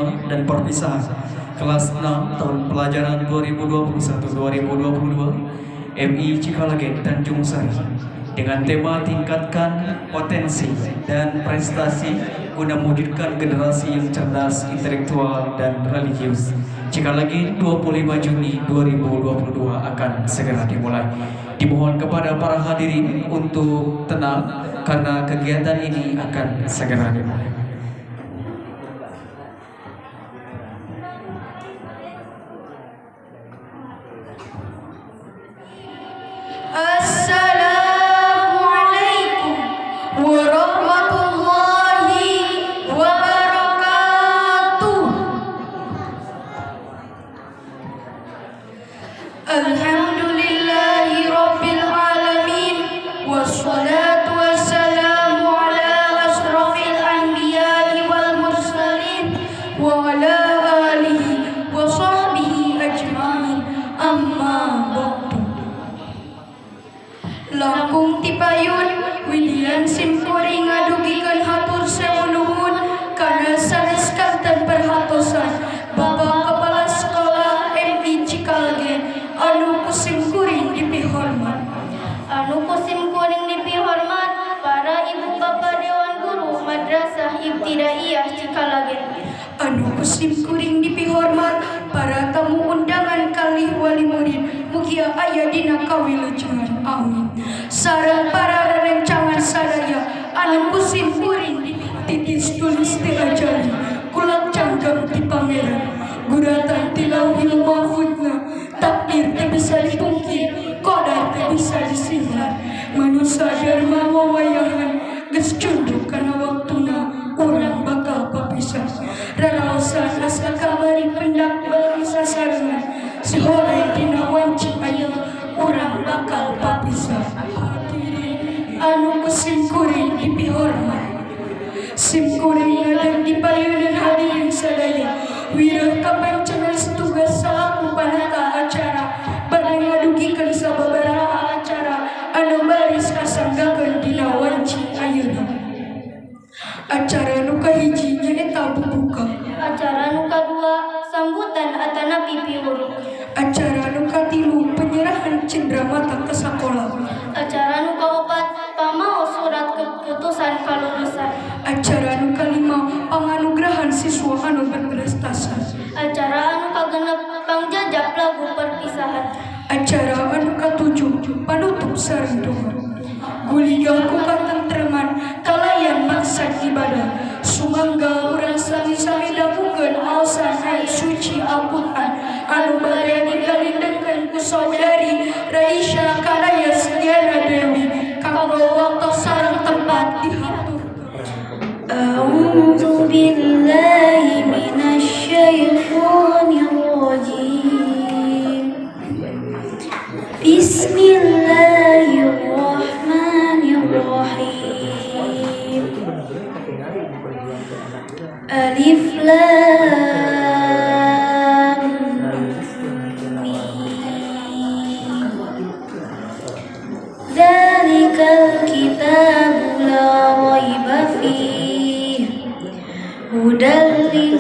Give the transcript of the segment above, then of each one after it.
terima dan perpisahan kelas 6 tahun pelajaran 2021-2022 MI Cikalage Tanjung Sari dengan tema tingkatkan potensi dan prestasi guna mewujudkan generasi yang cerdas, intelektual, dan religius. Cikalage 25 Juni 2022 akan segera dimulai. Dimohon kepada para hadirin untuk tenang karena kegiatan ini akan segera dimulai. Assalamualaikum warahmatullahi wabarakatuh. Alhamdulillahi rabbil alamin, wassalatu wassalamu ala asrafil anbiya'i wal mursalin wa ala alihi wa sahbihi ajma'in, amma ba'du. Langkung tipayun William Simkuring ngadugikeun hatur sewu nuhun kana sanes kanten perhatosan Bapak Kepala Sekolah MI Cikalage anu kusimkuring dipihormat. Anu kusimkuring dipihormat para ibu bapak dewan guru Madrasah Ibtidaiyah Cikalage. Anu kusimkuring dipihormat para tamu undangan kalih wali murid mugia aya dina kawilujengan, amin. Sareng para rerencangan sadaya anu kusimkuring titis tulis ti ajali kulak canggam ti pangeran guratan ti lauhil mahfudna takdir teh bisa dipungkir qadar teh bisa disihar manusia dharma wawayahan geus cunduk kana waktuna urang bakal papisah raraosan asa kamari pendak bali sasarengan sihore dina wanci aya urang bakal papisah. Hadirin anu kusimkuring dipihormat, simkuring ngadeg dipayeuneun hadirin sadaya wireuh kapancengan tugas salaku panata acara bade ngadugikeun sababaraha acara anu baris kasanggakeun dina wanci ayeuna. Acara nu kahiji nyaeta bubuka. Acara nu kadua sambutan atana pipi huruf. Acara nu katilu penyerahan cendramata ke sekolah. Acara nu kaopat pamaos surat keputusan kalulusan. Acara nu kalima panganugerahan siswa anu berprestasi. Acara anu kagenep pangjajab lagu perpisahan. Acara anu katujuh panutup sareng doa. Guliga ku katentreman kalayan maksad ibadah. Sumangga urang sami-sami damukeun aosan ayat suci Al-Qur'an anu bade digalindengkeun ku saudari Raisya Karaya Setiana Dewi kanggo waktu sareng tempat dihaturkeun. A'udzu billahi minasy syaithanir rajim. Bismillahirrahmanirrahim. Alif Lam Mim. Dzalikal kitabu la raiba fihi hudal lil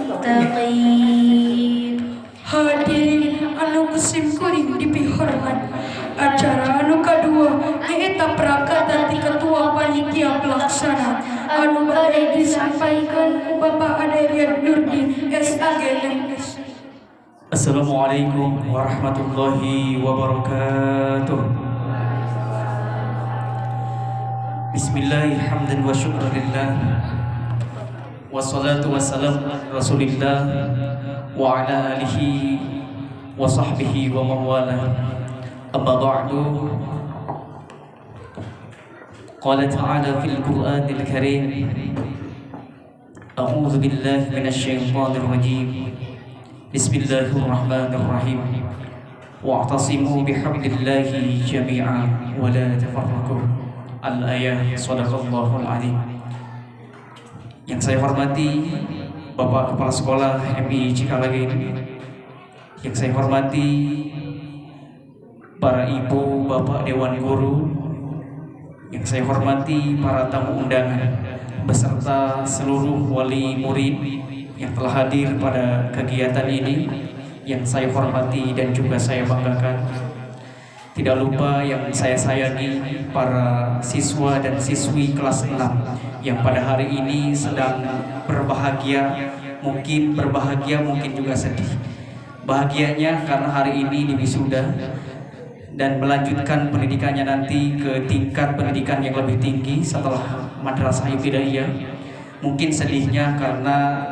muttaqin. Hadirin anu kusimkuring dipihormat, acara anu kadua nyaeta prakata ti ketua panitia pelaksana anu bade disampaikan ku Bapak Aderian Nurdin SAG MS. Assalamualaikum warahmatullahi wabarakatuh. Bismillahirrahmanirrahim, hamdan wa syukurillah, wassalatu wassalamu ala rasulillah wa ala alihi wa sahbihi wa mawala. Amma ba'du. Qala ta'ala fil Qur'anil Karim, a'udzu billahi minasy syaithanir rajim. Bismillahirrahmanirrahim. Wa'tasimu bihablillahi jami'an wa la tafarraqu. Al-ayah, sadaqallahul azim. Yang saya hormati Bapak Kepala Sekolah MI Cikalage, yang saya hormati para ibu, bapak dewan guru, yang saya hormati para tamu undangan beserta seluruh wali murid yang telah hadir pada kegiatan ini yang saya hormati dan juga saya banggakan. Tidak lupa yang saya sayangi para siswa dan siswi kelas 6 yang pada hari ini sedang berbahagia, mungkin juga sedih. Bahagianya karena hari ini diwisuda dan melanjutkan pendidikannya nanti ke tingkat pendidikan yang lebih tinggi setelah madrasah ibtidaiyah. Mungkin sedihnya karena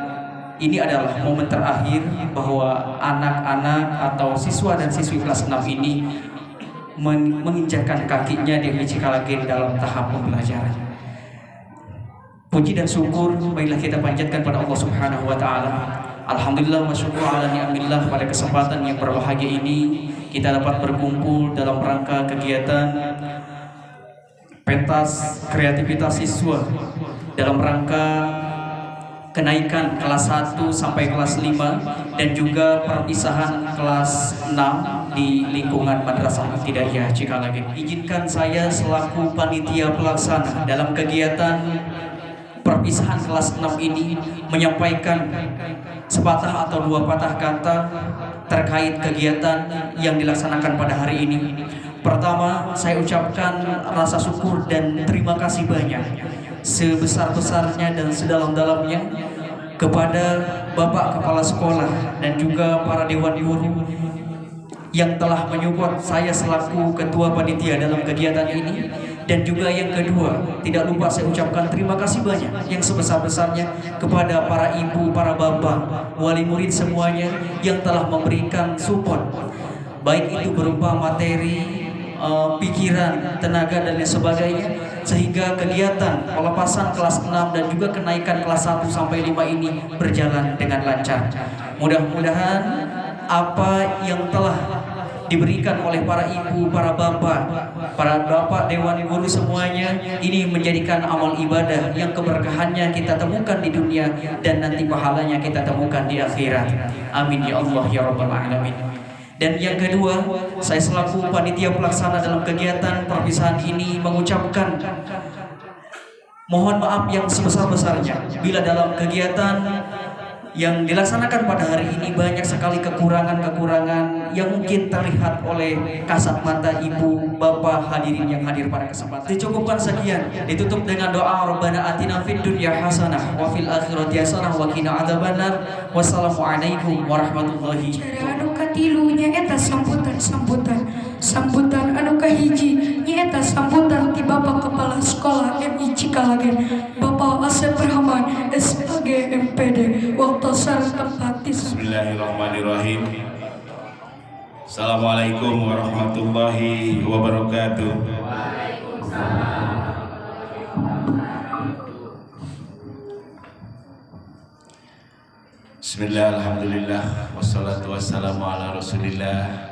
ini adalah momen terakhir bahwa anak-anak atau siswa dan siswi kelas 6 ini menginjakkan kakinya di Cikalagen dalam tahap pembelajaran. Puji dan syukur marilah kita panjatkan pada Allah Subhanahu wa taala. Alhamdulillah wa syukur ala ni'amillah, pada kesempatan yang berbahagia ini kita dapat berkumpul dalam rangka kegiatan pentas kreativitas siswa dalam rangka kenaikan kelas 1 sampai kelas 5 dan juga perpisahan kelas 6 di lingkungan Madrasah Ibtidaiyah Cikalagen. Izinkan saya selaku panitia pelaksana dalam kegiatan perpisahan kelas 6 ini menyampaikan sepatah atau dua patah kata terkait kegiatan yang dilaksanakan pada hari ini. Pertama, saya ucapkan rasa syukur dan terima kasih banyak sebesar-besarnya dan sedalam-dalamnya kepada Bapak Kepala Sekolah dan juga para Dewan Guru yang telah menyupport saya selaku ketua panitia dalam kegiatan ini. Dan juga yang kedua, tidak lupa saya ucapkan terima kasih banyak yang sebesar-besarnya kepada para ibu, para bapak, wali murid semuanya yang telah memberikan support, baik itu berupa materi, pikiran, tenaga dan lain sebagainya, sehingga kegiatan pelepasan kelas 6 dan juga kenaikan kelas 1 sampai 5 ini berjalan dengan lancar. Mudah-mudahan apa yang telah diberikan oleh para ibu, para bapak Dewan Guru semuanya ini menjadikan amal ibadah yang keberkahannya kita temukan di dunia dan nanti pahalanya kita temukan di akhirat. Amin ya Allah ya Rabbal Alamin. Dan yang kedua, saya selaku panitia pelaksana dalam kegiatan perpisahan ini mengucapkan mohon maaf yang sebesar-besarnya bila dalam kegiatan yang dilaksanakan pada hari ini banyak sekali kekurangan-kekurangan yang mungkin terlihat oleh kasat mata ibu, bapak, hadirin yang hadir pada kesempatan. Dicukupkan sekian, ditutup dengan doa Rabbana atina fid dunya hasanah wa fil akhirati hasanah wa qina adzabannar. Wassalamualaikum warahmatullahi wabarakatuh. Anu katilunya eta sambutan anu kahiji nyaeta sambutan ti Bapak Kepala Sekolah MI Cikalagen Bapak Asep Rahman SPG MPD waktu sareng tempat di Bismillahirrahmanirrahim. Assalamualaikum warahmatullahi wabarakatuh. Bismillah, alhamdulillah, wassalatu wassalamu ala rasulillah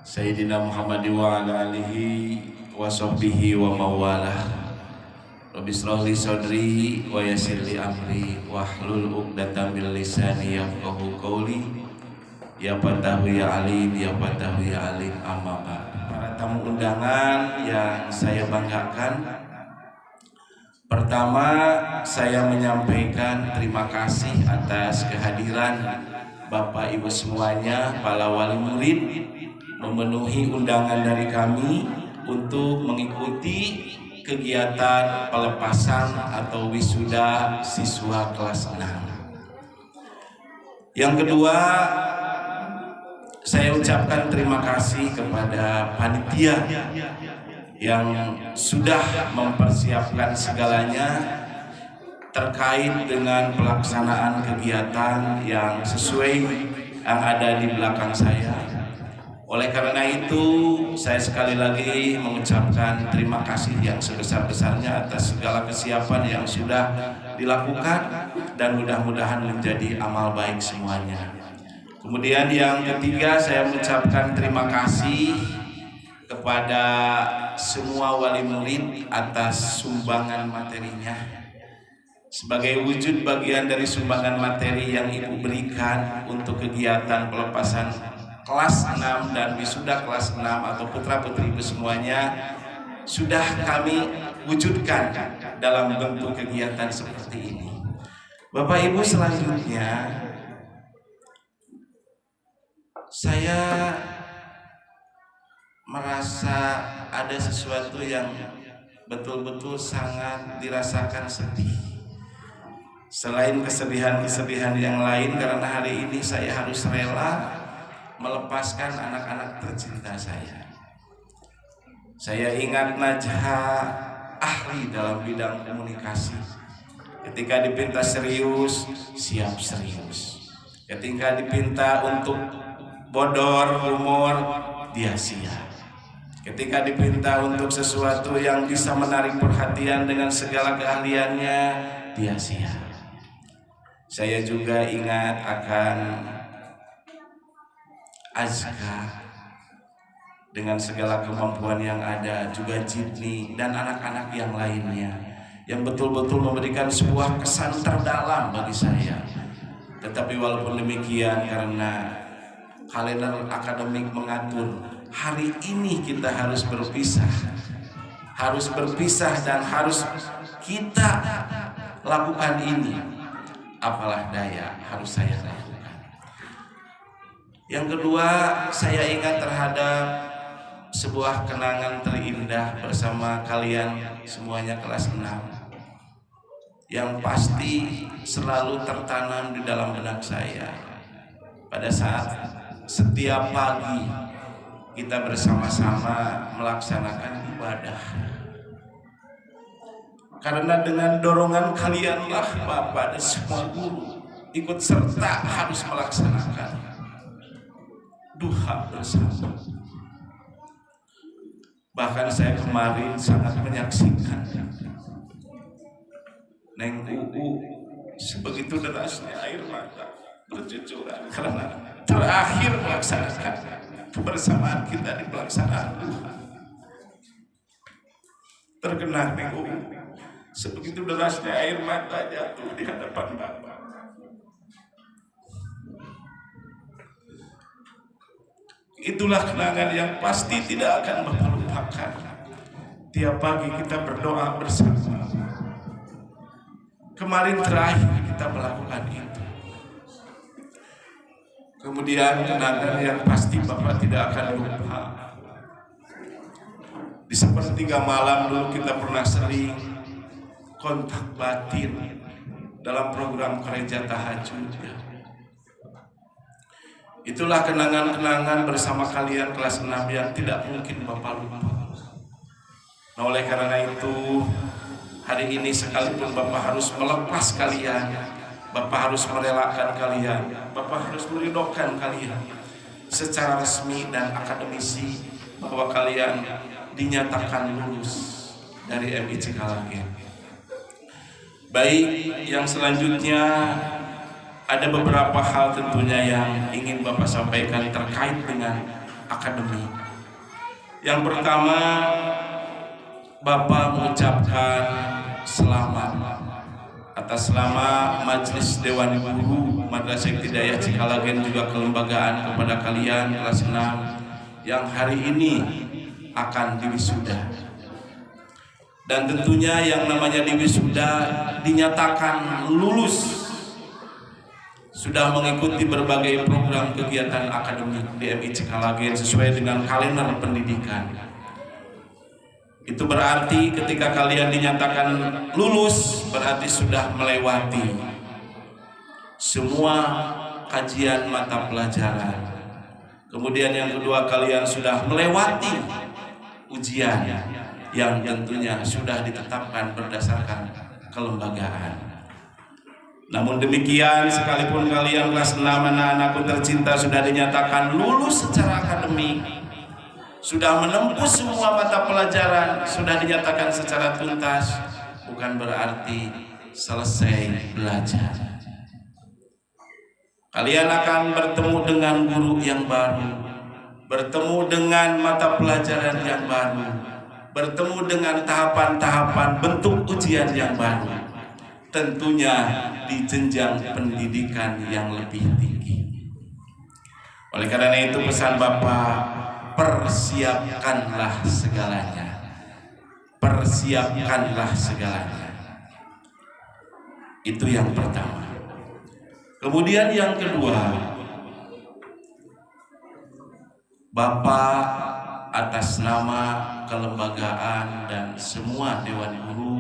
Sayyidina Muhammad wa ala alihi wa sahbihi wa mawalah. Rabbi shrah li sadri wa yassir li amri wahlul 'uqdatam min lisani yafqahu qawli. Ya Fatahu ya Alim, ya Fatahu ya Alim, amma ba'd. Para tamu undangan yang saya banggakan, pertama saya menyampaikan terima kasih atas kehadiran Bapak Ibu semuanya, para wali murid memenuhi undangan dari kami untuk mengikuti kegiatan pelepasan atau wisuda siswa kelas 6. Yang kedua, saya ucapkan terima kasih kepada panitia yang sudah mempersiapkan segalanya terkait dengan pelaksanaan kegiatan yang sesuai yang ada di belakang saya. Oleh karena itu, saya sekali lagi mengucapkan terima kasih yang sebesar-besarnya atas segala kesiapan yang sudah dilakukan dan mudah-mudahan menjadi amal baik semuanya. Kemudian yang ketiga, saya mengucapkan terima kasih kepada semua wali murid atas sumbangan materinya. Sebagai wujud bagian dari sumbangan materi yang Ibu berikan untuk kegiatan pelepasan kelas 6 dan wisuda kelas 6 atau putra-putri Ibu semuanya sudah kami wujudkan dalam bentuk kegiatan seperti ini. Bapak Ibu, selanjutnya saya merasa ada sesuatu yang betul-betul sangat dirasakan sedih. Selain kesedihan-kesedihan yang lain, karena hari ini saya harus rela melepaskan anak-anak tercinta saya. Saya ingat Najha ahli dalam bidang komunikasi. Ketika dipinta serius, siap serius. Ketika dipinta untuk bodor, humor, dia siap. Ketika dipinta untuk sesuatu yang bisa menarik perhatian dengan segala keahliannya, dia siap. Saya juga ingat akan Azka dengan segala kemampuan yang ada, juga Jidni dan anak-anak yang lainnya yang betul-betul memberikan sebuah kesan terdalam bagi saya. Tetapi walaupun demikian, karena kalender akademik mengatur hari ini kita harus berpisah dan harus kita lakukan ini, apalah daya, harus saya lakukan. Yang kedua, saya ingat terhadap sebuah kenangan terindah bersama kalian semuanya kelas 6 yang pasti selalu tertanam di dalam benak saya pada saat setiap pagi kita bersama-sama melaksanakan ibadah. Karena dengan dorongan kalianlah Bapak dan semua guru ikut serta harus melaksanakan duha bersama. Bahkan saya kemarin sangat menyaksikan Neng Uu sebegitu derasnya air mata bercucuran karena terakhir melaksanakan kebersamaan kita di pelaksanaan duha. Terkena Neng Uu sebegitu derasnya air mata jatuh di hadapan Bapak. Itulah kenangan yang pasti tidak akan Bapak lupakan. Tiap pagi kita berdoa bersama. Kemarin terakhir kita melakukan itu. Kemudian kenangan yang pasti Bapak tidak akan lupa. Di sepertiga malam dulu kita pernah sering kontak batin dalam program gereja tahajud. Itulah kenangan-kenangan bersama kalian kelas 6 yang tidak mungkin Bapak lupa. Nah, oleh karena itu hari ini sekalipun Bapak harus melepas kalian, Bapak harus merelakan kalian, Bapak harus meridhokan kalian secara resmi dan akademisi bahwa kalian dinyatakan lulus dari MI Cikalagen. Baik, yang selanjutnya ada beberapa hal tentunya yang ingin Bapak sampaikan terkait dengan akademi. Yang pertama, Bapak mengucapkan selamat atas nama Majelis Dewan Guru Madrasah Ibtidaiyah Cikalagen, juga kelembagaan kepada kalian kelas 6 yang hari ini akan diwisuda. Dan tentunya yang namanya diwisuda dinyatakan lulus, sudah mengikuti berbagai program kegiatan akademik di MI Cikalagen sesuai dengan kalender pendidikan. Itu berarti ketika kalian dinyatakan lulus, berarti sudah melewati semua kajian mata pelajaran. Kemudian yang kedua, kalian sudah melewati ujian yang tentunya sudah ditetapkan berdasarkan kelembagaan. Namun demikian, sekalipun kalian kelas 6 anak-anakku tercinta sudah dinyatakan lulus secara akademik, sudah menempuh semua mata pelajaran, sudah dinyatakan secara tuntas, bukan berarti selesai belajar. Kalian akan bertemu dengan guru yang baru, bertemu dengan mata pelajaran yang baru, bertemu dengan tahapan-tahapan bentuk ujian yang baru. Tentunya di jenjang pendidikan yang lebih tinggi. Oleh karena itu pesan Bapak, persiapkanlah segalanya. Persiapkanlah segalanya. Itu yang pertama. Kemudian yang kedua, Bapak atas nama kelembagaan dan semua Dewan Guru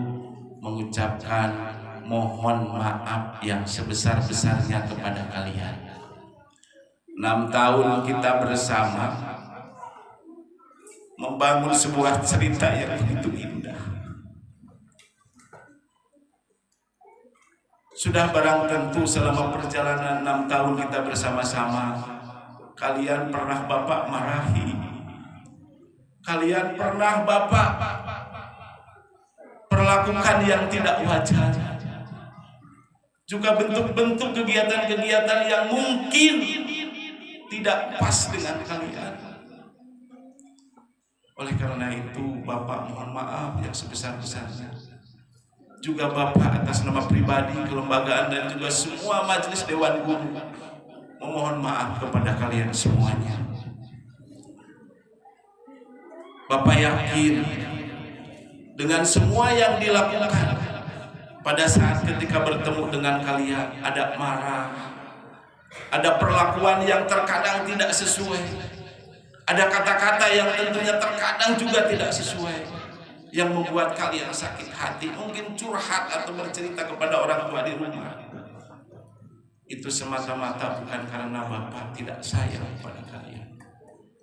mengucapkan mohon maaf yang sebesar-besarnya kepada kalian. 6 tahun kita bersama membangun sebuah cerita yang begitu indah. Sudah barang tentu selama perjalanan 6 tahun kita bersama-sama, kalian pernah Bapak marahi, kalian pernah Bapak perlakukan yang tidak wajar, juga bentuk-bentuk kegiatan-kegiatan yang mungkin tidak pas dengan kalian. Oleh karena itu Bapak mohon maaf yang sebesar-besarnya. Juga Bapak atas nama pribadi, kelembagaan dan juga semua majelis Dewan Guru memohon maaf kepada kalian semuanya. Bapak yakin dengan semua yang dilakukan pada saat ketika bertemu dengan kalian, ada marah, ada perlakuan yang terkadang tidak sesuai, ada kata-kata yang tentunya terkadang juga tidak sesuai, yang membuat kalian sakit hati, mungkin curhat atau bercerita kepada orang tua di rumah. Itu semata-mata bukan karena Bapak tidak sayang kepada kalian.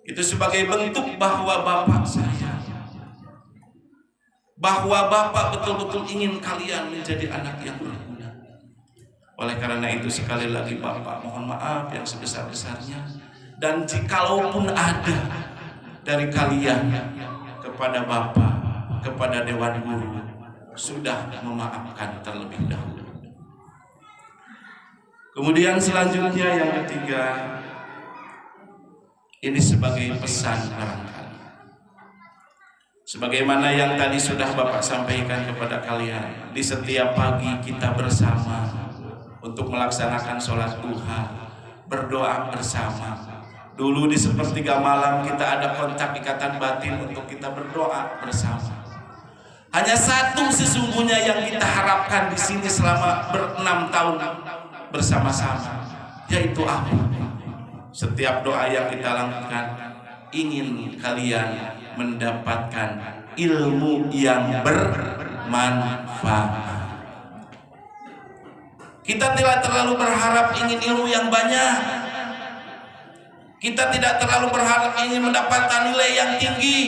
Itu sebagai bentuk bahwa Bapak sayang, bahwa Bapak betul-betul ingin kalian menjadi anak yang berguna. Oleh karena itu sekali lagi Bapak mohon maaf yang sebesar-besarnya. Dan jikalaupun ada dari kalian kepada Bapak, kepada Dewan Guru, sudah memaafkan terlebih dahulu. Kemudian selanjutnya yang ketiga, ini sebagai pesan barangkali. Sebagaimana yang tadi sudah Bapak sampaikan kepada kalian, di setiap pagi kita bersama untuk melaksanakan sholat duha, berdoa bersama. Dulu di sepertiga malam kita ada kontak ikatan batin untuk kita berdoa bersama. Hanya satu sesungguhnya yang kita harapkan di sini selama 6 tahun bersama-sama, yaitu apa? Setiap doa yang kita lakukan ingin kalian mendapatkan ilmu yang bermanfaat. Kita tidak terlalu berharap ingin ilmu yang banyak. Kita tidak terlalu berharap ingin mendapatkan nilai yang tinggi.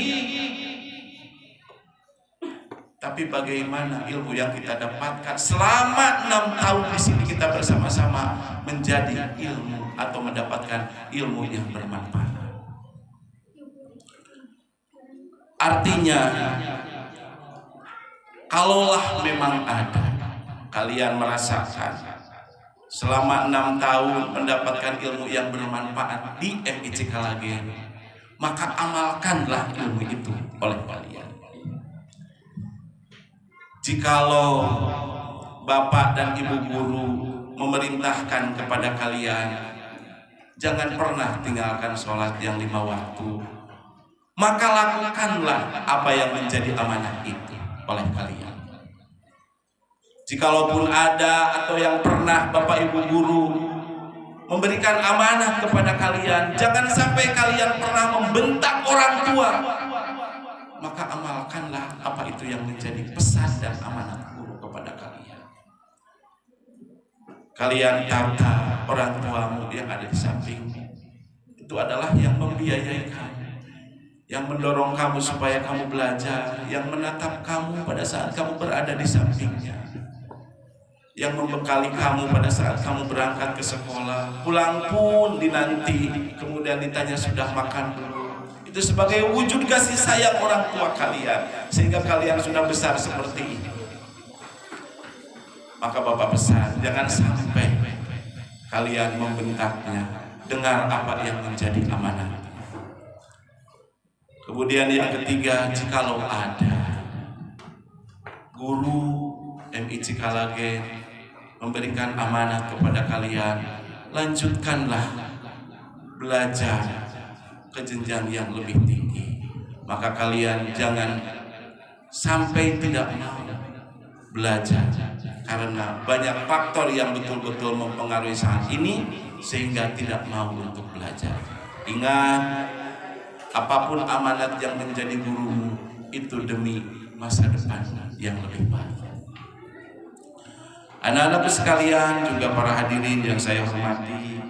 Tapi bagaimana ilmu yang kita dapatkan selama 6 tahun di sini kita bersama-sama menjadi ilmu atau mendapatkan ilmu yang bermanfaat. Artinya, kalaulah memang ada kalian merasakan selama 6 tahun mendapatkan ilmu yang bermanfaat di MIC Kalagen, maka amalkanlah ilmu itu oleh kalian. Jikalau Bapak dan Ibu Guru memerintahkan kepada kalian, jangan pernah tinggalkan sholat yang 5 waktu, maka lakukanlah apa yang menjadi amanah itu oleh kalian. Jikalaupun ada atau yang pernah Bapak Ibu Guru memberikan amanah kepada kalian, jangan sampai kalian pernah membentak orang tua, maka amalkanlah apa itu yang menjadi pesan dan amanat guru kepada kalian. Kalian tata orang tuamu yang ada di samping, itu adalah yang membiayai kamu, yang mendorong kamu supaya kamu belajar, yang menatap kamu pada saat kamu berada di sampingnya, yang membekali kamu pada saat kamu berangkat ke sekolah, pulang pun dinanti, kemudian ditanya sudah makan belum. Itu sebagai wujud kasih sayang orang tua kalian, sehingga kalian sudah besar seperti ini. Maka Bapak pesan, jangan sampai kalian membentaknya. Dengar apa yang menjadi amanah. Kemudian yang ketiga, jikalau ada guru MIC Kalagen memberikan amanat kepada kalian, lanjutkanlah belajar ke jenjang yang lebih tinggi. Maka kalian jangan sampai tidak mau belajar, karena banyak faktor yang betul-betul mempengaruhi saat ini sehingga tidak mau untuk belajar. Ingat, apapun amanat yang menjadi gurumu itu demi masa depan yang lebih baik. Anak-anakku sekalian, juga para hadirin yang saya hormati,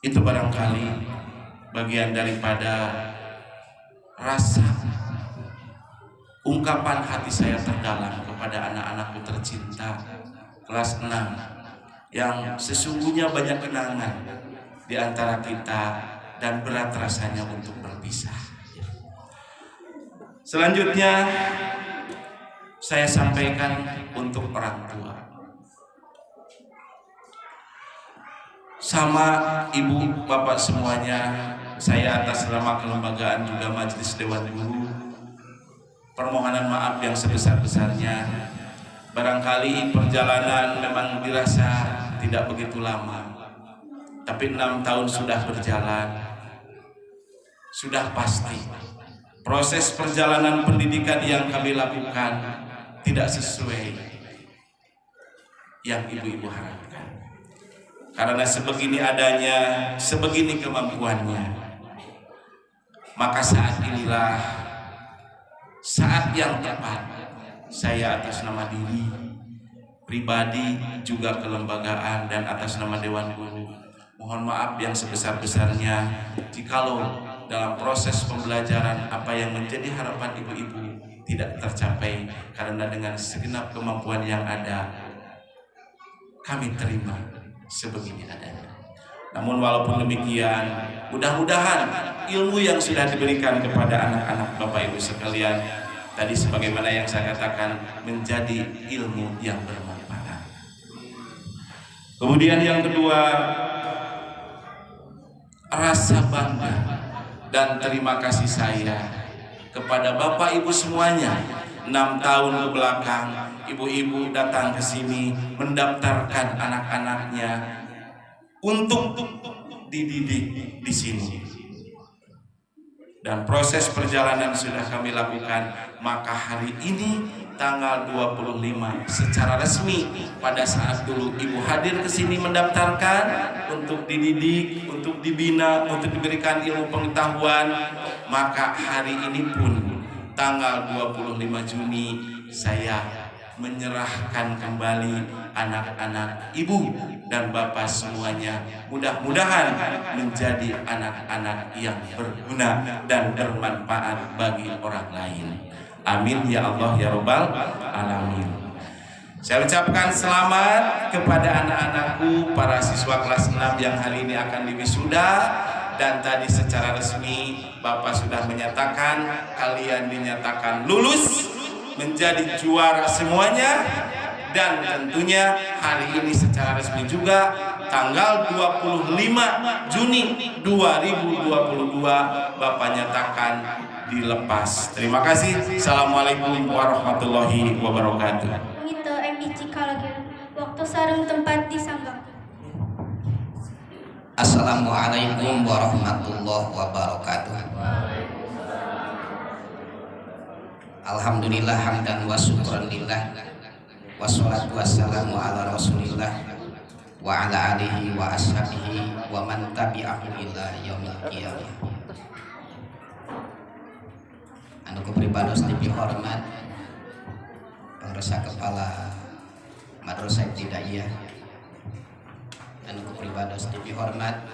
itu barangkali bagian daripada rasa ungkapan hati saya terdalam kepada anak-anakku tercinta kelas 6 yang sesungguhnya banyak kenangan di antara kita dan berat rasanya untuk berpisah. Selanjutnya saya sampaikan untuk orang tua. Sama ibu bapak semuanya, saya atas nama kelembagaan juga Majelis Dewan Guru permohonan maaf yang sebesar-besarnya. Barangkali perjalanan memang dirasa tidak begitu lama, tapi 6 tahun sudah berjalan. Sudah pasti proses perjalanan pendidikan yang kami lakukan tidak sesuai yang ibu-ibu harapkan. Karena sebegini adanya, sebegini kemampuannya, maka saat inilah saat yang tepat saya atas nama diri pribadi, juga kelembagaan, dan atas nama Dewan Guru mohon maaf yang sebesar-besarnya jikalau dalam proses pembelajaran apa yang menjadi harapan ibu-ibu tidak tercapai, karena dengan segenap kemampuan yang ada kami terima sebegini adanya. Namun walaupun demikian, mudah-mudahan ilmu yang sudah diberikan kepada anak-anak Bapak Ibu sekalian tadi sebagaimana yang saya katakan menjadi ilmu yang bermanfaat. Kemudian yang kedua, rasa bangga dan terima kasih saya kepada Bapak Ibu semuanya. 6 tahun ke belakang ibu-ibu datang ke sini mendaftarkan anak-anaknya untuk dididik di sini. Dan proses perjalanan sudah kami lakukan, maka hari ini tanggal 25 secara resmi pada saat dulu ibu hadir ke sini mendaftarkan untuk dididik, untuk dibina, untuk diberikan ilmu pengetahuan, maka hari ini pun tanggal 25 Juni saya menyerahkan kembali anak-anak ibu dan bapak semuanya, mudah-mudahan menjadi anak-anak yang berguna dan bermanfaat bagi orang lain. Amin ya Allah ya Rabbal Alamin. Saya ucapkan selamat kepada anak-anakku, para siswa kelas 6 yang hari ini akan diwisuda. Dan tadi secara resmi Bapak sudah menyatakan kalian dinyatakan lulus menjadi juara semuanya. Dan tentunya hari ini secara resmi juga tanggal 25 Juni 2022 Bapak nyatakan dilepas. Terima kasih. Assalamualaikum warahmatullahi wabarakatuh. Ngito MI Cikalage. Waktu sareng tempat disanggap. Assalamualaikum warahmatullahi wabarakatuh. Alhamdulillah hamdan wa syukran lillah, wassalatu wassalamu ala rasulillah wa ala alihi wa ashabihi wa man tabi'ahu ila yaumil qiyamah. Anu kepribados dipihormat Pangresa Kepala Madrasah Ibtidaiyah, anu kepribados dipihormat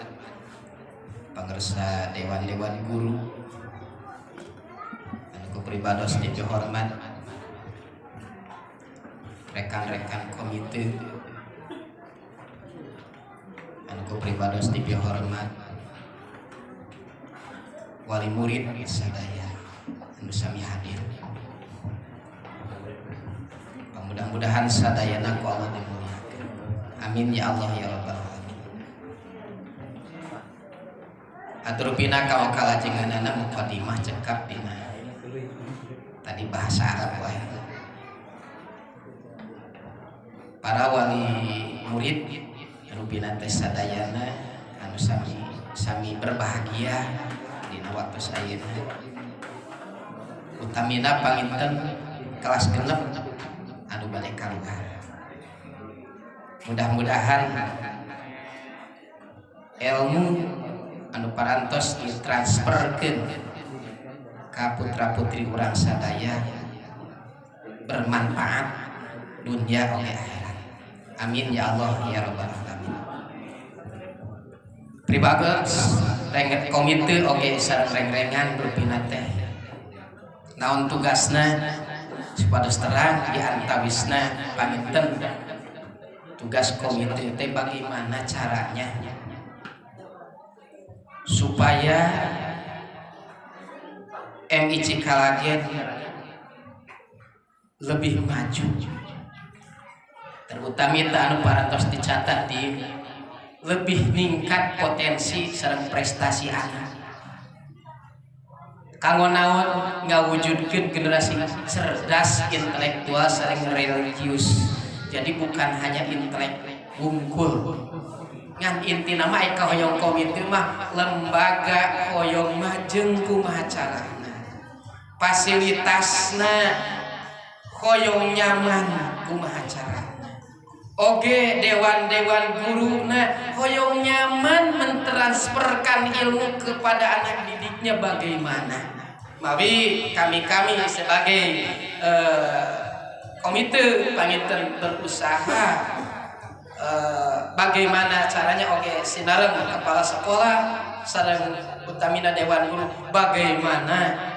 Pangresa Dewan Guru, anu kepribados dipihormat rekan-rekan komite, anu kepribados dipihormat wali murid sadaya anu sami hadir. Mudah-mudahan sadayana ku Allah dimuliakeun. Amin ya Allah ya Rabbal alamin. Atur pina ka kalajenganana mukadimah cekap dina tadi bahasa Arab wae. Para wali murid anu pina teh sadayana anu sami berbahagia dina waktu sayeuna. Utamina panginten kelas genep anu balik kaluar. Mudah-mudahan ilmu anu parantos ditransferkeun ka putra-putri urang sadaya bermanfaat dunia oge akhirat. Amin ya Allah ya rabbal alamin. Pribageus renget komite oge sareng reng-rengan rupina teh naon tugasna supados terang di antawisna panginten tugas komite teh bagaimana caranya supaya MI Cikalagen lebih maju, terutama anu parantos dicatat di lebih ningkat potensi sareng prestasi anak. Kanggo naon ngawujudkeun generasi cerdas, intelektual, sareng religius. Jadi bukan hanya intelek wungkul. Ngan inti nama eka hoyong komite mah lembaga hoyong majeng kumaha carana. Fasilitasna hoyong nyaman kumaha carana. Oge dewan-dewan guruna hoyong nyaman mentransferkan ilmu kepada anak didiknya bagaimana. Mawi kami sebagai komite panginten berusaha bagaimana caranya oge sinareng kepala sekolah sareng utamina dewan guru bagaimana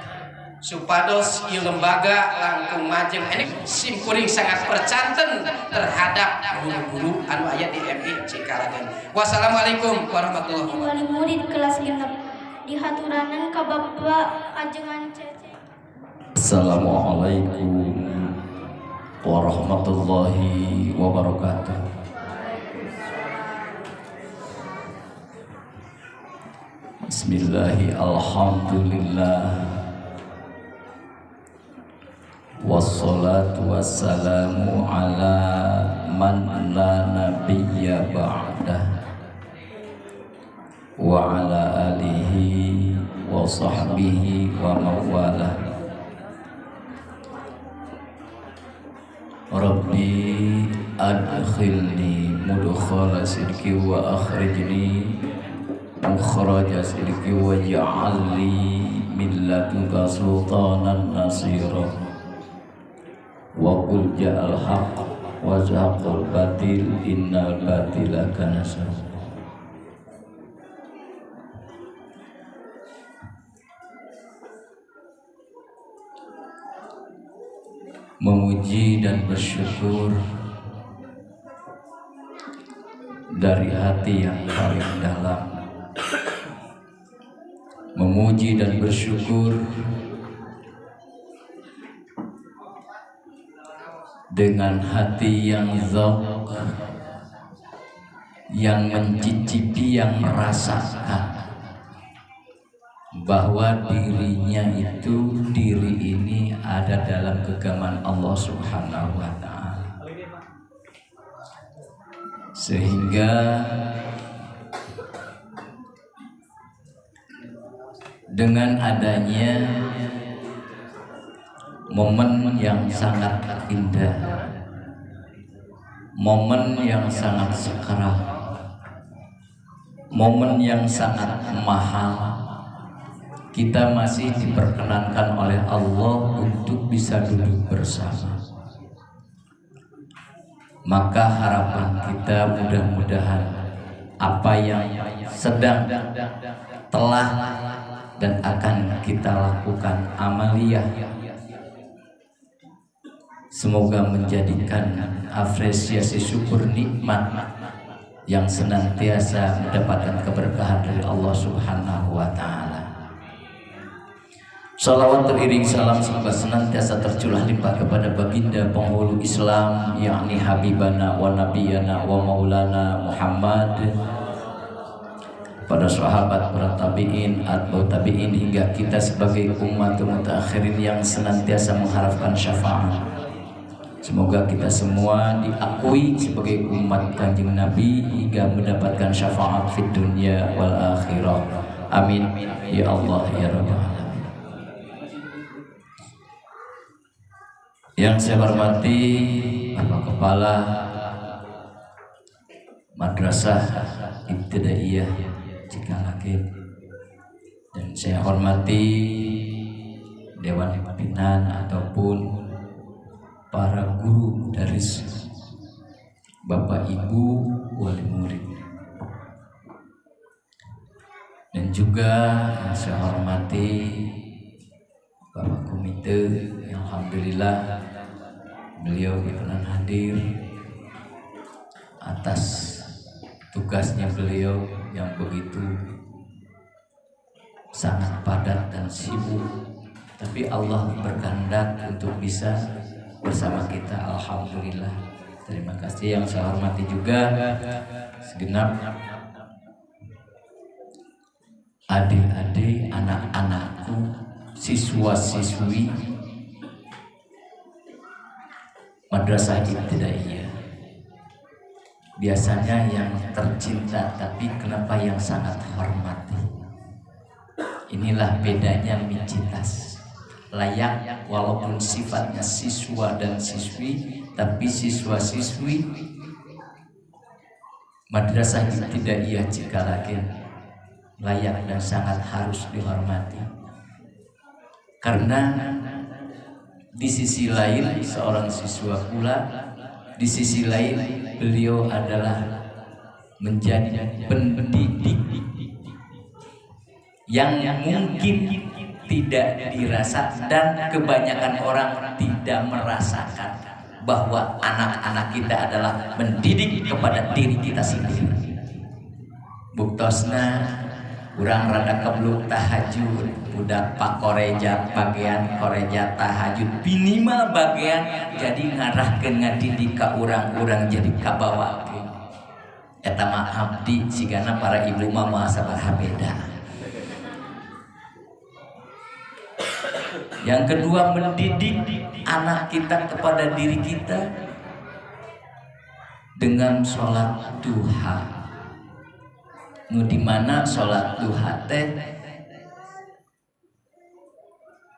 supados ieu lembaga langkung majeng ini simkuring sangat percanten terhadap guru-guru anu aya di MI Cikalagen. Wassalamualaikum warahmatullahi wabarakatuh. Wali murid kelas genep dihaturanan ka Bapak ajengan Cece. Assalamualaikum warahmatullahi wabarakatuh. Bismillahi alhamdulillah wassalatu wassalamu ala man la nabiyya ba'dah wa ala alihi wa sahbihi wa mawalah. Rabbi adkhilni mudkhala sidqi wa akhrijni mukhraja sidqi wa ja'alni min ladunka sultanan nasira wa qul ja'al haqq wa zahaqal batil innal batila kana zahuqa. Memuji dan bersyukur dari hati yang paling dalam, memuji dan bersyukur dengan hati yang dzauq, yang mencicipi, yang merasakan bahwa dirinya itu, diri ini ada dalam genggaman Allah Subhanahu wa ta'ala, sehingga dengan adanya momen yang sangat indah, momen yang sangat sakral, momen yang sangat mahal, kita masih diperkenankan oleh Allah untuk bisa duduk bersama. Maka harapan kita mudah-mudahan apa yang sedang, telah, dan akan kita lakukan amaliyah, semoga menjadikan apresiasi syukur nikmat yang senantiasa mendapatkan keberkahan dari Allah Subhanahu wa ta'ala. Salawat teriring salam semoga senantiasa tercurah limpah kepada baginda penghulu Islam, yakni Habibana wa Nabiyana wa Maulana Muhammad, pada sahabat, para tabi'in, atba'ut tabi'in, hingga kita sebagai umat mutakhirin yang senantiasa mengharapkan syafaat. Semoga kita semua diakui sebagai umat Kanjeng Nabi hingga mendapatkan syafaat fid dunya wal akhirah. Amin ya Allah ya Rabbal alamin. Yang saya hormati Bapak Kepala Madrasah Ibtidaiyah Cikalake, dan saya hormati Dewan Pimpinan ataupun para guru mudaris, Bapak Ibu wali murid, dan juga yang saya hormati Bapak Komite yang alhamdulillah beliau berkenan hadir atas tugasnya beliau yang begitu sangat padat dan sibuk, tapi Allah berkehendak untuk bisa bersama kita, alhamdulillah. Terima kasih. Yang saya hormati juga segenap adik-adik, anak-anakku, siswa-siswi Madrasah Ibtidaiyah. Biasanya yang tercinta, tapi kenapa yang sangat hormati? Inilah bedanya Micitas. Layak walaupun sifatnya siswa dan siswi, tapi siswa-siswi Madrasah Ibtidaiyah Cikalake layak dan sangat harus dihormati. Karena di sisi lain seorang siswa pula, di sisi lain beliau adalah menjadi pendidik yang mungkin tidak dirasa dan kebanyakan orang tidak merasakan bahwa anak-anak kita adalah mendidik kepada diri kita sendiri. Buktosna urang rada kebluk tahajud, budak pak koreja bagian koreja tahajud minimal bagian jadi ngarahkeun ngadidik ka urang-urang jadi kabawakeun. Eta mah abdi sigana para ibu mah moal sabaraha beda. Yang kedua, mendidik anak kita kepada diri kita dengan sholat duha. Nu dimana sholat duha teh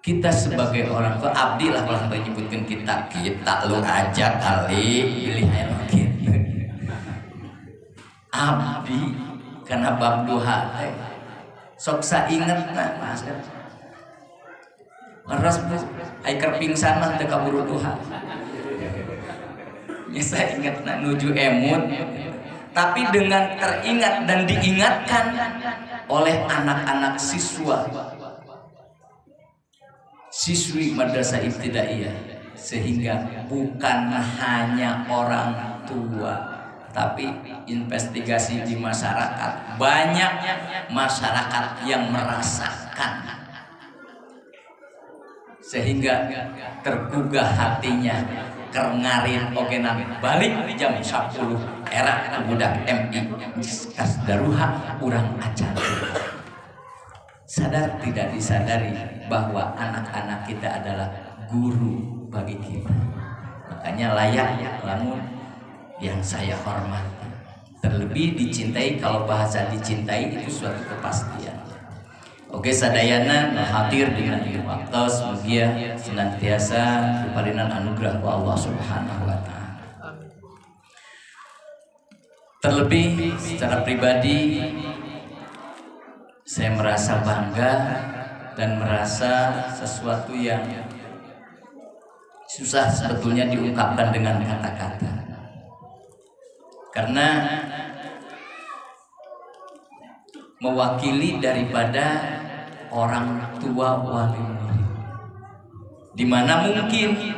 kita sebagai orang tua abdi lah kalau menyebutkan kita lu aja kali pilih aja gitu. Abdi karena bab duha teh sok sainget nah Mas. Meras bu, aikar pingsan mah teu kaburu duha. Ya saya ingat nuju emut, tapi dengan teringat dan diingatkan oleh anak-anak siswi Madrasah Ibtidaiyah, sehingga bukan hanya orang tua, tapi investigasi di masyarakat, banyak masyarakat yang merasakan, sehingga tergugah hatinya kerengarin ogenan balik jam 10 era budak MI kas daruha urang acan. Sadar tidak disadari bahwa anak-anak kita adalah guru bagi kita, makanya layak lamun yang saya hormati, terlebih dicintai. Kalau bahasa dicintai itu suatu kepastian. Oke, sadayana hadir dengan waktos mugia senantiasa diparinan anugerah ku Allah Subhanahu wa taala. Terlebih secara pribadi saya merasa bangga dan merasa sesuatu yang susah sebetulnya diungkapkan dengan kata-kata. Karena mewakili daripada orang tua wali murid, dimana mungkin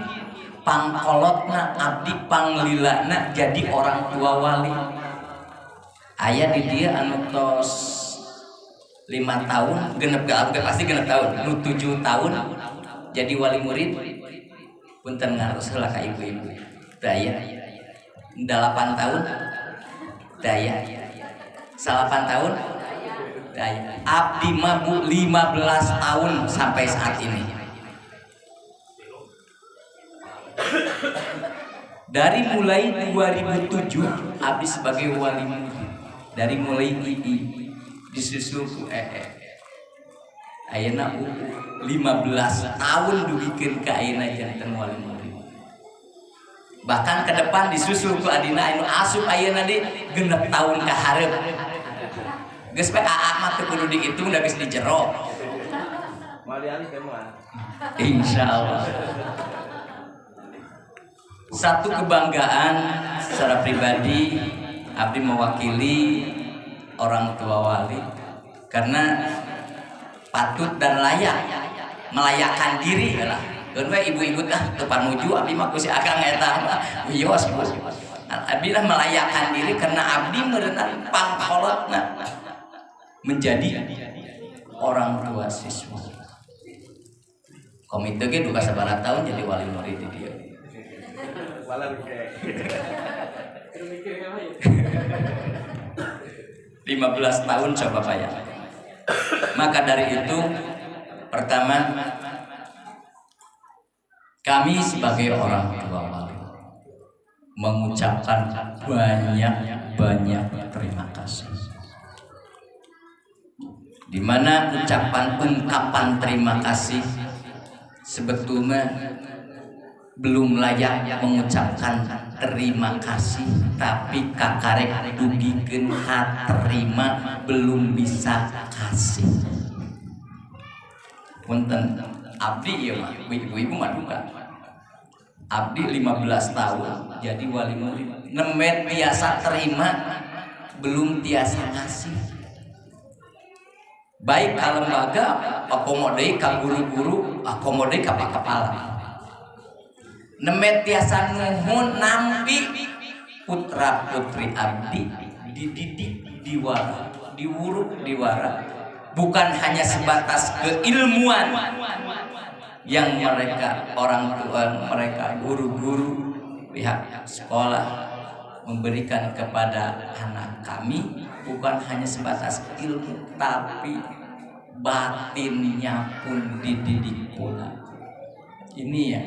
pangkolotna abdi panglilana jadi orang tua wali. Aya di dia anu tos 5 tahun genep pasti genep tahun, nu 7 tahun jadi wali murid. Punten ngaros heula ka ibu-ibu. Daya 8 tahun, daya 8 tahun, daya abdi mah 15 tahun sampai saat ini. Dari mulai 2007 abdi sebagai wali murid. Dari mulai disusul ku ayeuna 15 tahun dugikeun ka ayeuna janten wali murid. Bahkan ke depan disusul ku adina anu asup ayeuna di 6 tahun ka hareup. Geus bae aa mah teu kudu diitung da geus dijero. Insyaallah. Satu kebanggaan secara pribadi abdi mewakili orang tua wali karena patut dan layak melayakkan diri lah. Keun we ibu-ibu tah teu panuju abdi mah ku si akang eta mah wios Bu. Abdi lah melayakkan diri karena abdi meureunna pangkolotna menjadi orang tua siswa. Komite ge duka sabaraha tahun jadi wali murid di dieu. 15 tahun coba bayar. Maka dari itu, pertama, kami sebagai orang tua wali mengucapkan banyak terima kasih. Di mana ungkapan terima kasih sebetulnya belum layak mengucapkan terima kasih, tapi kakarek dugikeun terima belum bisa kasih. Punten abdi ieu mah ibu-ibu mah duka. Abdi 15 tahun jadi wali murid. Nemet biasa terima belum tiasa ngasih. Baik ka lembaga, akomodei ka guru-guru, akomodei ka kepala. Nemet tiasa nuhun nampi putra putri abdi dididik diwara, diwuruk diwara, bukan hanya sebatas keilmuan yang mereka orang tua mereka guru-guru pihak sekolah memberikan kepada anak kami, bukan hanya sebatas ilmu tapi batinnya pun dididik pula. Ini ya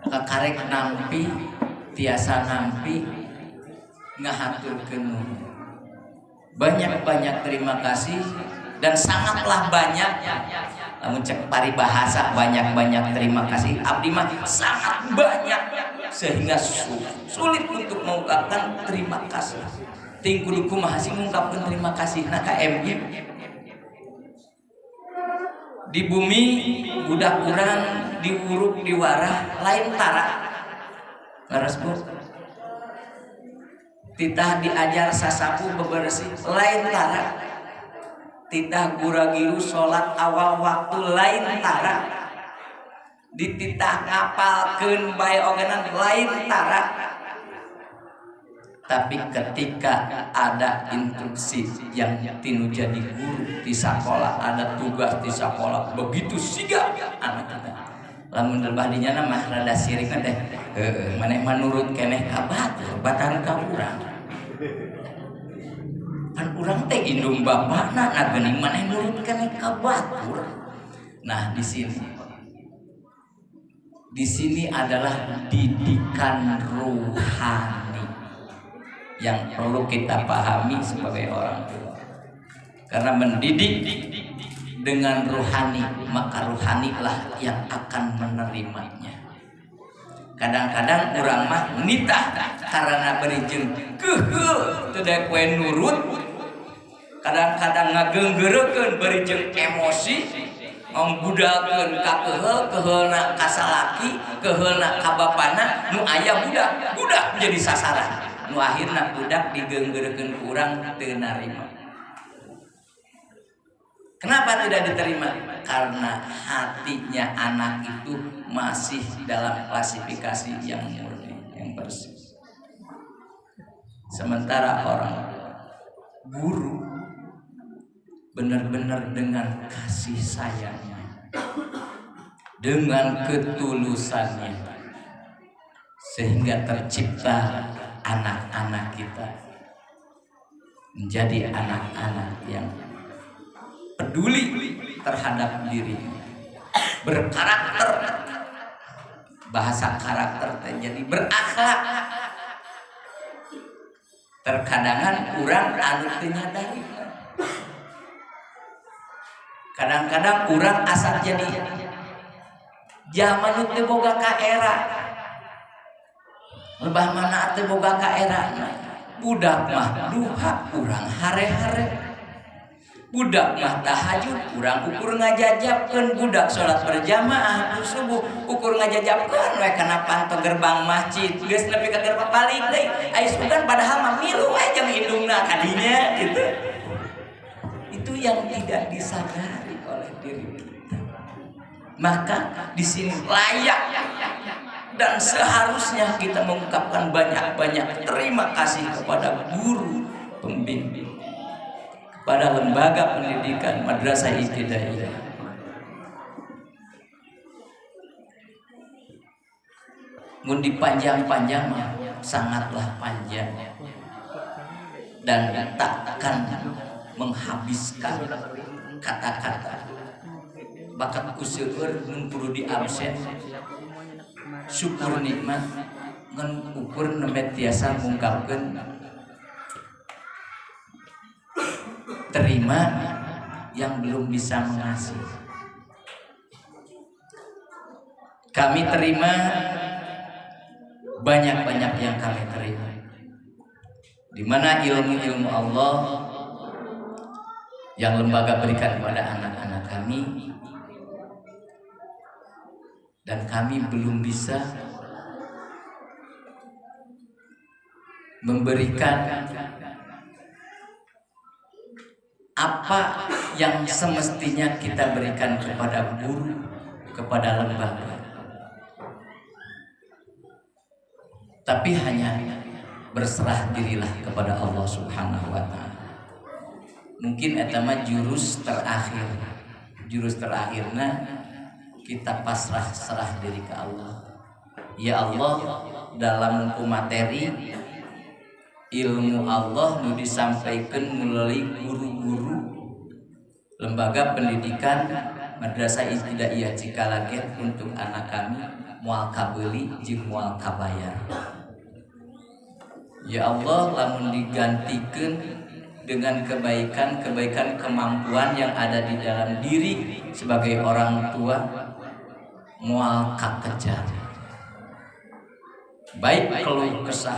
kakarek nampi tiasa nampi ngahaturkeun nuhun. Banyak terima kasih dan sangatlah banyak. Namun cek paribahasa banyak terima kasih. Abdi mah sangat banyak sehingga sulit untuk mengungkapkan terima kasih. Ting kudu kumaha sih mengungkapkan terima kasih na ka MI. Di bumi budak urang diuruk diwarah lain tara laras Bu titah diajar sasapu bebersih lain tara titah gura-giru sholat awal waktu lain tara dititah ngapalkeun bae ogenan lain tara. Tapi ketika ada instruksi yang tinu jadi guru di sekolah, ada tugas di sekolah, begitu sigap anak kita. Lamun badinya mah rada sirik teh, maneh manurut keneh ka batur, batan ka urang. Kan urang teh indung bapana na geuning maneh nurut keneh ka batur. Nah, di sini adalah didikan ruhani yang perlu kita pahami sebagai orang tua. Karena mendidik dengan ruhani, maka ruhanilah yang akan menerimanya. Kadang-kadang urang mah nitah karena berijeng keheul teu daek we nurut. Kadang-kadang ngageunggeurekeun berijeng emosi, ngambudalkeun ka keheulna ka salaki, keheulna ka bapana, nu aya budak menjadi sasaran. Nu akhirna budak digeunggeurekeun urang teu narima. Kenapa tidak diterima? Karena hatinya anak itu masih dalam klasifikasi yang murni, yang bersih. Sementara orang guru benar-benar dengan kasih sayangnya, dengan ketulusannya, sehingga tercipta anak-anak kita menjadi anak-anak yang peduli terhadap dirinya, berkarakter, bahasa karakter jadi berakhlak. Terkadangan urang anu teu nyadari, kadang-kadang urang asal jadi Zaman teu boga ka era. Lebah mana teu boga ka era. Budak mah duha urang hare-hare. Budak mah tahajud urang ukur ngajajabkeun. Budak salat berjamaah du subuh ukur ngajajabkeun we kana panto gerbang masjid geus nepi ka gerbang balik deui. Ai sugan padahal mah milu we jeung hidungna kadinya gitu. Itu yang tidak disadari oleh diri kita. Maka di sini layak dan seharusnya kita mengungkapkan banyak-banyak terima kasih kepada guru pembimbing, kepada lembaga pendidikan Madrasah Ibtidaiyah. Mun dipanjang-panjang sangatlah panjang dan takkan menghabiskan kata-kata. Bakat kuseur mun kudu di absen. Syukur nikmat ngan ukur nembe tiasa mungkapkeun terima yang belum bisa mengasih. Kami terima banyak-banyak yang kami terima, di mana ilmu-ilmu Allah yang lembaga berikan kepada anak-anak kami, dan kami belum bisa memberikan apa yang semestinya kita berikan kepada guru, kepada lembaga. Tapi hanya berserah dirilah kepada Allah Subhanahu wa Ta'ala. Mungkin eta mah jurus terakhirna kita pasrah serah diri ke Allah. Ya Allah, dalam hukum materi ilmu Allah nu disampaikan melalui guru-guru lembaga pendidikan Madrasah Ibtidaiyah Cikalaget untuk anak kami moal kabeuli jeung moal kabayar. Ya Allah, lamun digantikeun dengan kebaikan kemampuan yang ada di dalam diri sebagai orang tua, moal kakejar. Baik keluh kesah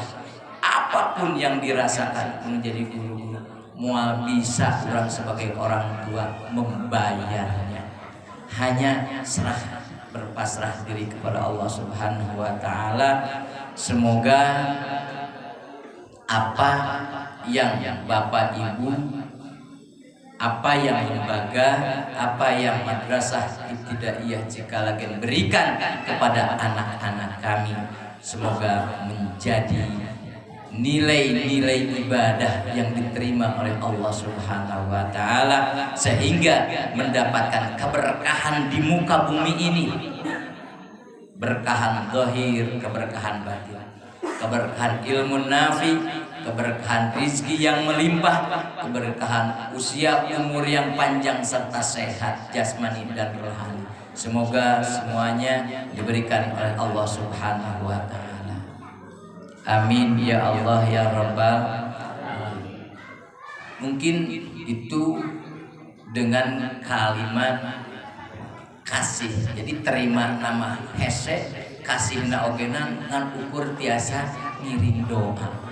apapun yang dirasakan menjadi guru, moal bisa orang sebagai orang tua membayarnya. Hanya berpasrah diri kepada Allah Subhanahu wa Ta'ala. Semoga apa yang Bapak Ibu, apa yang lembaga, apa yang Madrasah Ibtidaiyah Cikalagen berikan kepada anak-anak kami, semoga menjadi nilai-nilai ibadah yang diterima oleh Allah Subhanahu wa Ta'ala, sehingga mendapatkan keberkahan di muka bumi ini, berkahan zahir, keberkahan batin, keberkahan ilmu nafi, keberkahan rizki yang melimpah, keberkahan usia umur yang panjang serta sehat jasmani dan rohani. Semoga semuanya diberikan oleh Allah Subhanahu wa Ta'ala. Amin ya Allah ya Rabbal alamin. Mungkin itu dengan kalimat kasih. Jadi terima nama hese, kasihna ogenan ngan ukur tiasa ngiring doa.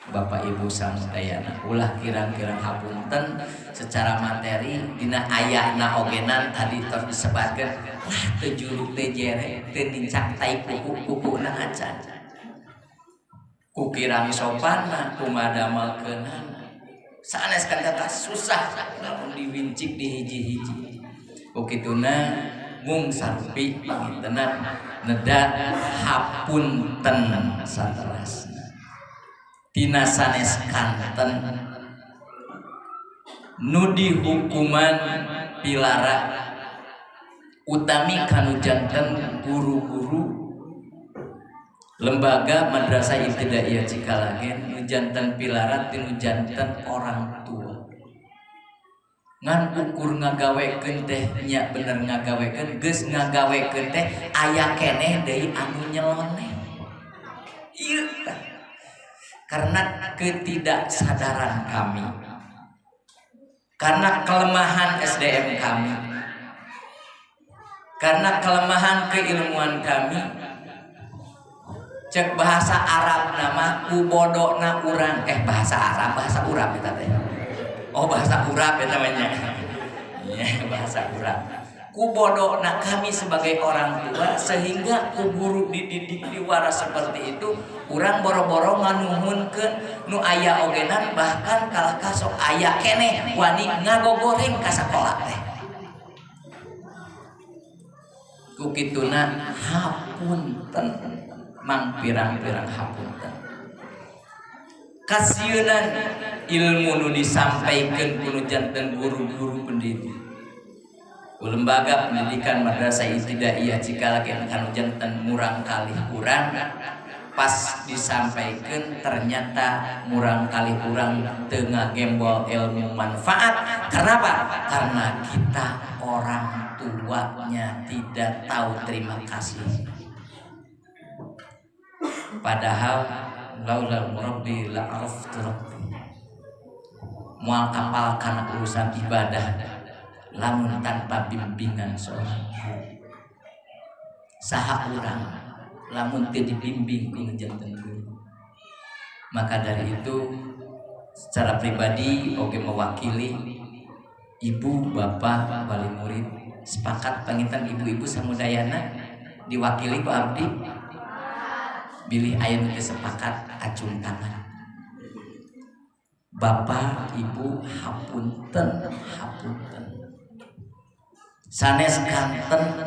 Bapak Ibu samudayana, ulah kirang-kirang hapunten secara materi dina ayahna ogenan tadi tos disebatkeun lah teu juruk teh jere teu nincak tai kuku-kukuna acan. Kukirang sopanna kumadamalkeunana. Sanes kata susah lamun diwincik di hiji-hiji. Ukituna mung sampi pangintenan neda hapunten saterasna. Tina sanes kanten nu dihukuman pilara utami kanu janten guru-guru lembaga Madrasah Ibtidaiyah Cikalagen nu janten pilara tinu janten orang tua. Ngan ukur ngagawekeun teh nya bener ngagawekeun geus ngagawekeun teh aya keneh deui anu nyeloneh. Ieu tah karena ketidaksadaran kami, karena kelemahan SDM kami, Karena kelemahan keilmuan kami, cek bahasa Arab nama kubodona urang, bahasa Arab, bahasa Urab kita teh. Oh bahasa Urab ya namanya. Iya bahasa Urab. Kubodona kami sebagai orang tua sehingga kuburu dididik diwara seperti itu, urang boro-boro nganuhunkeun nu aya ogenan bahkan kalah kasok aya keneh wani ngagogoreng ka sakola teh. Kukituna hapunten mang pirang-pirang hapunten. Kasieun ilmu nu disampaikeun ku janten guru-guru pendidik. Lembaga pendidikan madrasah ibtidaiyah Cikalake anu janten murang kali kurang pas disampaikan ternyata murang kali kurang teu ngagembol ilmu manfaat. Kenapa? Karena kita orang tuanya tidak tahu terima kasih. Padahal laula murabbi la araftu rabbi. Moal apal kana urusan ibadah lamun tanpa bimbingan seorang saha urang lamun teu dibimbing ku janten guru. Maka dari itu secara pribadi oge mewakili ibu bapak wali murid sepakat pangitan ibu-ibu samudayana diwakili ku abdi bilih aya nu sepakat acung tangan. Bapak ibu hapunten sanes kanten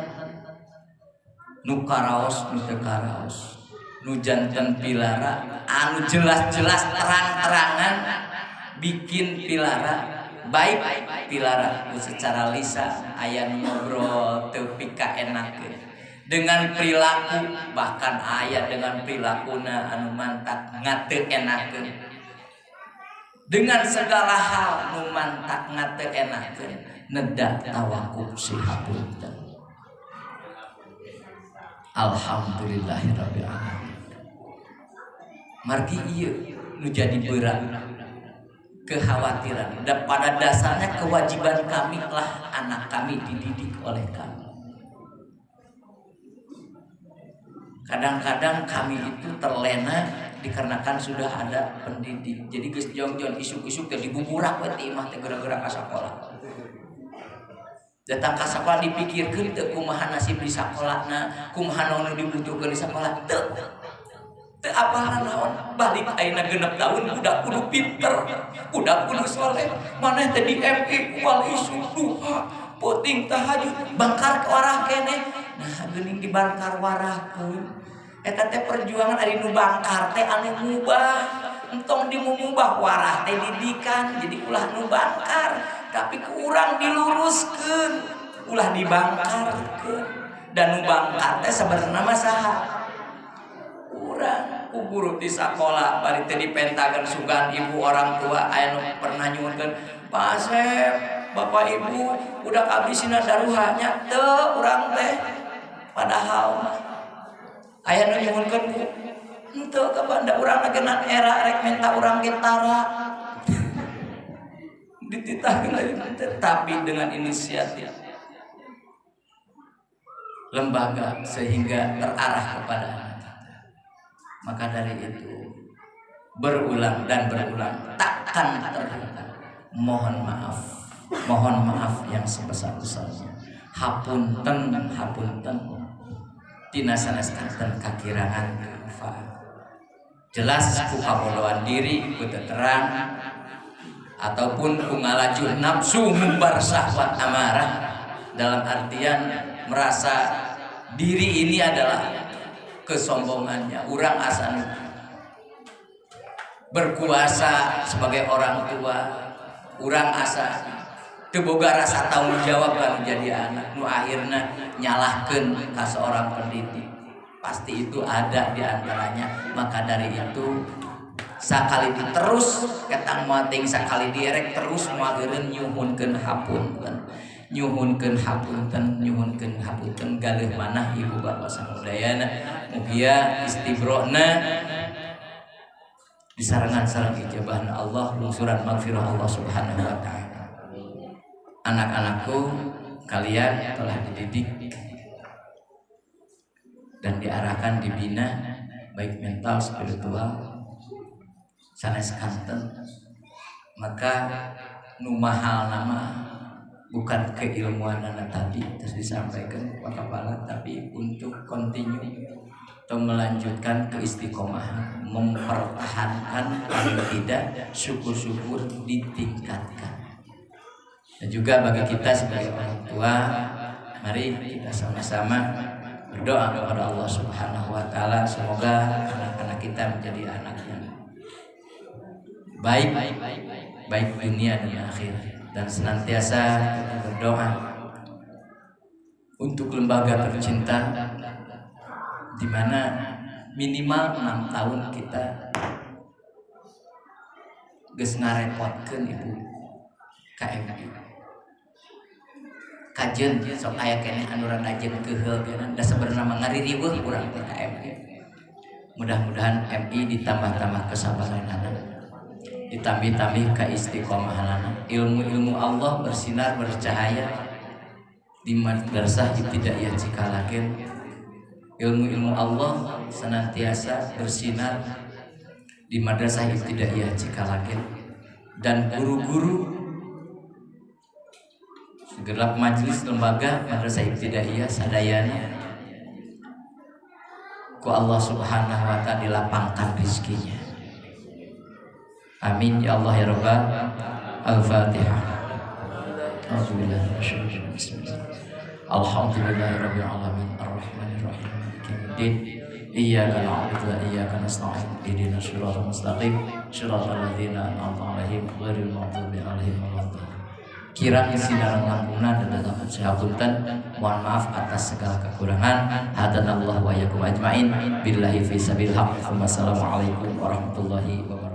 nu karaos nu teu karaos nu janten pilara anu jelas-jelas terang-terangan bikin pilara baik pilara secara lisan aya nu ngobrol teu pika enakeun dengan perilaku bahkan aya dengan perilakuna anu mantak ngateu enakeun dengan segala hal nu mantak ngateu enakeun nedak tawakuf si hapunten. Alhamdulillahirabbil alamin. Margi ieu nu jadi berat kekhawatiran dan pada dasarnya kewajiban kami lah anak kami dididik oleh kami. Kadang-kadang kami itu terlena dikarenakan sudah ada pendidik. Jadi geus jong-jong isuk-isuk teh dibuburak we ti imah teh gara-gara ka sakola. Datang ka sakola dipikirkeun teu kumaha nasib di sakolana, kumaha nu dibutuhkeun di sakola teu. Teu apalan naon, balik ayeuna 6 tahun budak kudu pinter, budak kudu saleh. Maneh teh di MI wal isuk duha, puting tahajud, bangkar ke warah keneh. Nah, geuning dibangkar warahkeun. Eta teh perjuangan ari nu bangkar teh anu mubah. Entong dimubah warah teh didikan jadi ulah nu bangkar, tapi ku urang diluruskeun, ulah dibangkarkeun. Dan nu bangkar teh sabenerna mah saha? Urang ku guru di sakola bari teh dipentakeun sugan ibu orang tua aya nu pernah nyuwunkeun, "Pak Asep, Bapak Ibu udah abisina daruhanya teu urang teh." Padahal aya nu nyuwunkeun ku henteu ka banda urang geunang era rek minta urang gitara. Dititahkeun lagi tapi dengan inisiatif lembaga sehingga terarah kepada anak kita. Maka dari itu berulang dan berulang takkan terhingga mohon maaf yang sebesar-besarnya. Hapunten tina saneskanten kakirangan manfaat. Jelas ku kabodohan diri ku terang ataupun ku ngalajuh nafsu mumbar syahwat amarah, dalam artian merasa diri ini adalah kesombongannya urang asa berkuasa sebagai orang tua, urang asa teu boga rasa tanggung jawab kan jadi anak nu akhirna nyalahkeun ka seorang pendidik. Pasti itu ada di antaranya. Maka dari itu sakali terus ketang moting sakali direk terus moageun nyuhunkeun hapunten galih manah ibu bapak samudayana mugia istibrona disarangan-sarang ijabahna Allah lungsuran magfirah Allah Subhanahu wa taala. Anak-anakku kalian telah dididik dan diarahkan dibina baik mental spiritual sanes kanten, maka nu mahal nama bukan keilmuanana tadi terus disampaikan Pak Kepala, tapi untuk continue atau melanjutkan keistiqomahan, mempertahankan paling tidak syukur-syukur ditingkatkan. Dan juga bagi kita sebagai orang tua, mari kita sama-sama berdoa kepada Allah Subhanahu wa taala, semoga anak-anak kita menjadi anak yang baik dunia dan akhirat. Dan senantiasa kita berdoa untuk lembaga tercinta di mana minimal 6 tahun kita geus ngarepotkeun ibu KMI. Kajen sok aya keneh anu rada ajeun keheul kana da sabenerna mah ngaririweuh urang teh KMI. Mudah-mudahan MI ditambah-tambah kesabaranana, ditambih-tambih keistiqomahanana, ilmu-ilmu Allah bersinar bercahaya di madrasah Ibtidaiyah Cikalagen. Ilmu-ilmu Allah senantiasa bersinar di madrasah Ibtidaiyah Cikalagen, dan guru-guru segenap majelis lembaga madrasah Ibtidaiyah sadayana ku Allah Subhanahu wa taala dilapangkan rezekinya. Amin ya Allah ya Rabbal. Al-Fatihah. Alhamdulillahirabbil alamin arrahmanir rahim maliki yaumiddin iyyaka na'budu wa iyyaka nasta'in ihdinas siratal mustaqim siratal ladzina an'amta 'alaihim ghairil maghdubi 'alaihim waladdallin. Kirang sinaran langkungna dan dalam sahapunten, mohon maaf atas segala kekurangan. Hadanallahu wa iyyakum ajmain billahi fi sabil haq. Wassalamualaikum warahmatullahi wabarakatuh.